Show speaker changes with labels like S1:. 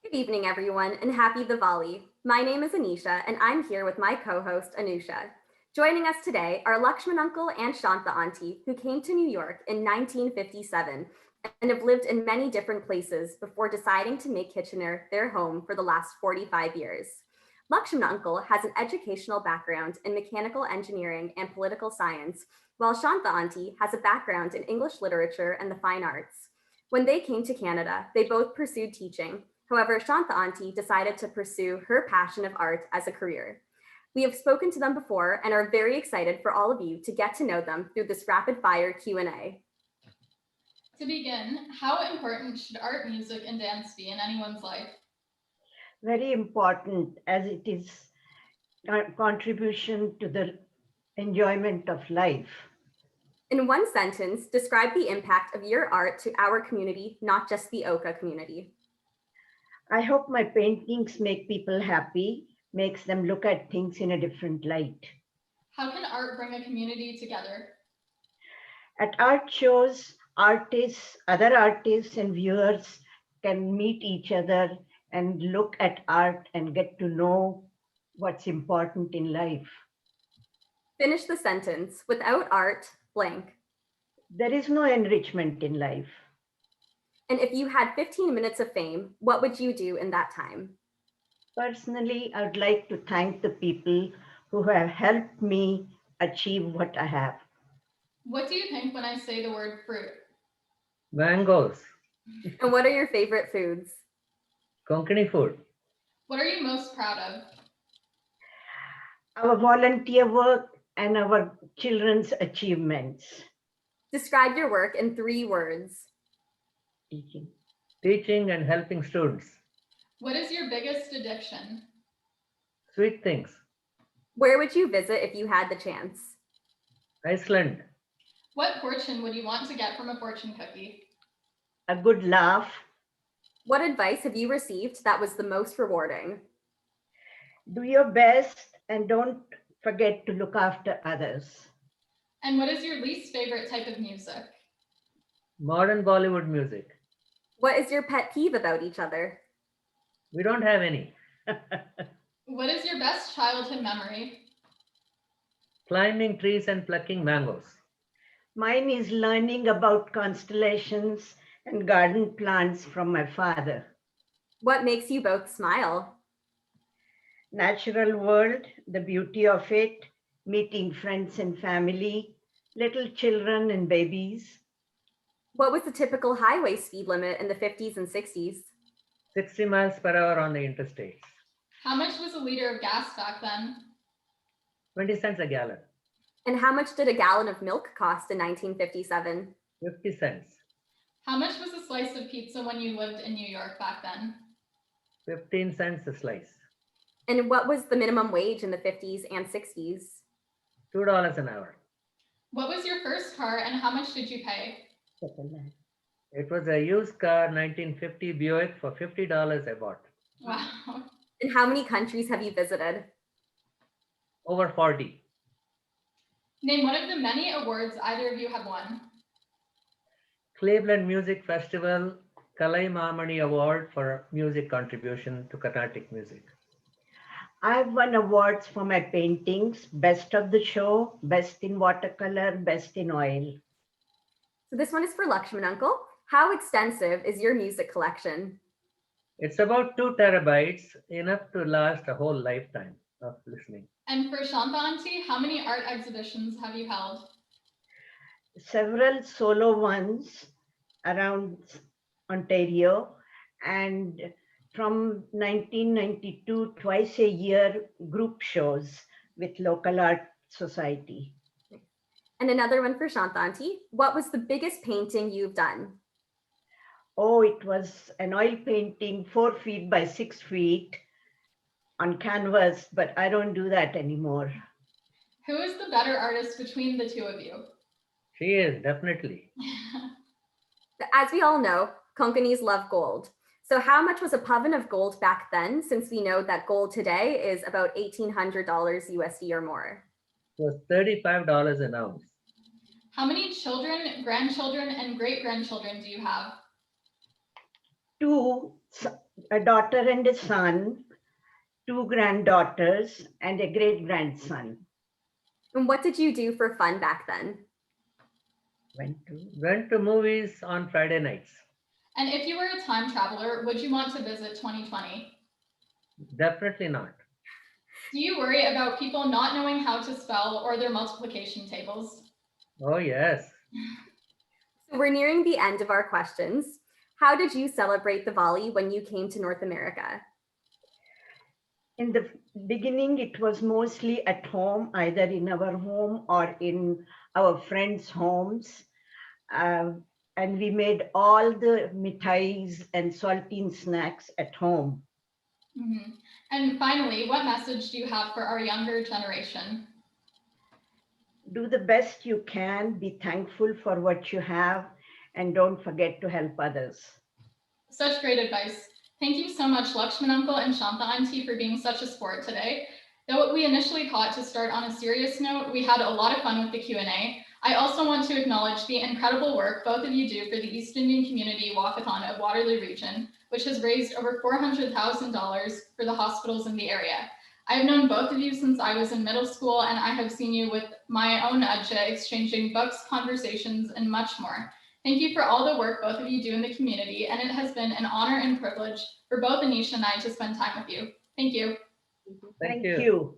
S1: Good evening, everyone, and happy Diwali. My name is Anisha, and I'm here with my co-host, Anoosha. Joining us today are Lakshman uncle and Shanta auntie, who came to New York in 1957 and have lived in many different places before deciding to make Kitchener their home for the last 45 years. Lakshman uncle has an educational background in mechanical engineering and political science, while Shanta auntie has a background in English literature and the fine arts. When they came to Canada, they both pursued teaching. However, Shanta auntie decided to pursue her passion of art as a career. We have spoken to them before and are very excited for all of you to get to know them through this rapid fire Q&A.
S2: To begin, how important should art, music, and dance be in anyone's life?
S3: Very important as it is a contribution to the enjoyment of life.
S1: In one sentence, describe the impact of your art to our community, not just the Oka community.
S3: I hope my paintings make people happy, makes them look at things in a different light.
S2: How can art bring a community together?
S3: At art shows, other artists and viewers can meet each other and look at art and get to know what's important in life.
S1: Finish the sentence. Without art, blank.
S3: There is no enrichment in life.
S1: And if you had 15 minutes of fame, what would you do in that time?
S3: Personally, I would like to thank the people who have helped me achieve what I have.
S2: What do you think when I say the word fruit?
S4: Mangoes,
S1: And what are your favorite foods?
S4: Konkani food,
S2: What are you most proud of?
S3: Our volunteer work and our children's achievements.
S1: Describe your work in 3 words.
S3: Teaching.
S4: teaching and helping students.
S2: What is your biggest addiction?
S4: Sweet things.
S1: Where would you visit if you had the chance?
S4: Iceland,
S2: What fortune would you want to get from a fortune cookie?
S3: A good laugh.
S1: What advice have you received that was the most rewarding?
S3: Do your best and don't forget to look after others.
S2: And what is your least favorite type of music?
S4: modern Bollywood music.
S1: What is your pet peeve about each other?
S4: We don't have any.
S2: What is your best childhood memory?
S4: Climbing trees and plucking mangoes.
S3: Mine is learning about constellations and garden plants from my father.
S1: What makes you both smile?
S3: Natural world, the beauty of it, meeting friends and family, little children and babies.
S1: What was the typical highway speed limit in the 50s and 60s?
S4: 60 miles per hour on the interstates.
S2: How much was a liter of gas back then?
S4: 20 cents a gallon.
S1: And how much did a gallon of milk cost in 1957?
S4: 50 cents.
S2: How much was a slice of pizza when you lived in New York back then?
S4: 15 cents a slice.
S1: And what was the minimum wage in the 50s and 60s?
S4: $2 an hour.
S2: What was your first car and how much did you pay?
S4: It was a used car 1950 Buick for $50 I bought.
S2: Wow.
S1: And how many countries have you visited?
S4: Over 40.
S2: Name one of the many awards either of you have won.
S4: Cleveland Music Festival Kalai Mamani Award for music contribution to Carnatic music.
S3: I've won awards for my paintings, best of the show, best in watercolor, best in oil.
S1: So this one is for Lakshman uncle. How extensive is your music collection?
S4: It's about 2 terabytes, enough to last a whole lifetime of listening.
S2: And for Shanta auntie, how many art exhibitions have you held?
S3: Several solo ones around Ontario, and from 1992, twice a year group shows with local art society.
S1: And another one for Shanta auntie. What was the biggest painting you've done?
S3: Oh, it was an oil painting 4 feet by 6 feet on canvas, but I don't do that anymore.
S2: Who is the better artist between the two of you?
S4: She is, definitely.
S1: As we all know, Konkanis love gold. So how much was a pavan of gold back then, since we know that gold today is about $1,800 USD or more?
S4: It was $35 an ounce.
S2: How many children, grandchildren, and great-grandchildren do you have?
S3: 2, a daughter and a son, two granddaughters, and a great grandson.
S1: And what did you do for fun back then?
S4: Went to movies on Friday nights.
S2: And if you were a time traveler, would you want to visit 2020?
S4: Definitely not.
S2: Do you worry about people not knowing how to spell or their multiplication tables?
S4: Oh, yes.
S1: So we're nearing the end of our questions. How did you celebrate Diwali when you came to North America?
S3: In the beginning, it was mostly at home, either in our home or in our friends' homes. And we made all the mithais and saltine snacks at home.
S2: Mm-hmm. And finally, what message do you have for our younger generation?
S3: Do the best you can, be thankful for what you have, and don't forget to help others.
S2: Such great advice. Thank you so much, Lakshman Uncle and Shanta Auntie, for being such a sport today. Though we initially thought to start on a serious note, we had a lot of fun with the Q&A. I also want to acknowledge the incredible work both of you do for the East Indian Community Walkathon of Waterloo Region, which has raised over $400,000 for the hospitals in the area. I've known both of you since I was in middle school, and I have seen you with my own Ajja exchanging books, conversations, and much more. Thank you for all the work both of you do in the community, and it has been an honor and privilege for both Anisha and I to spend time with you. Thank you.
S3: Thank you.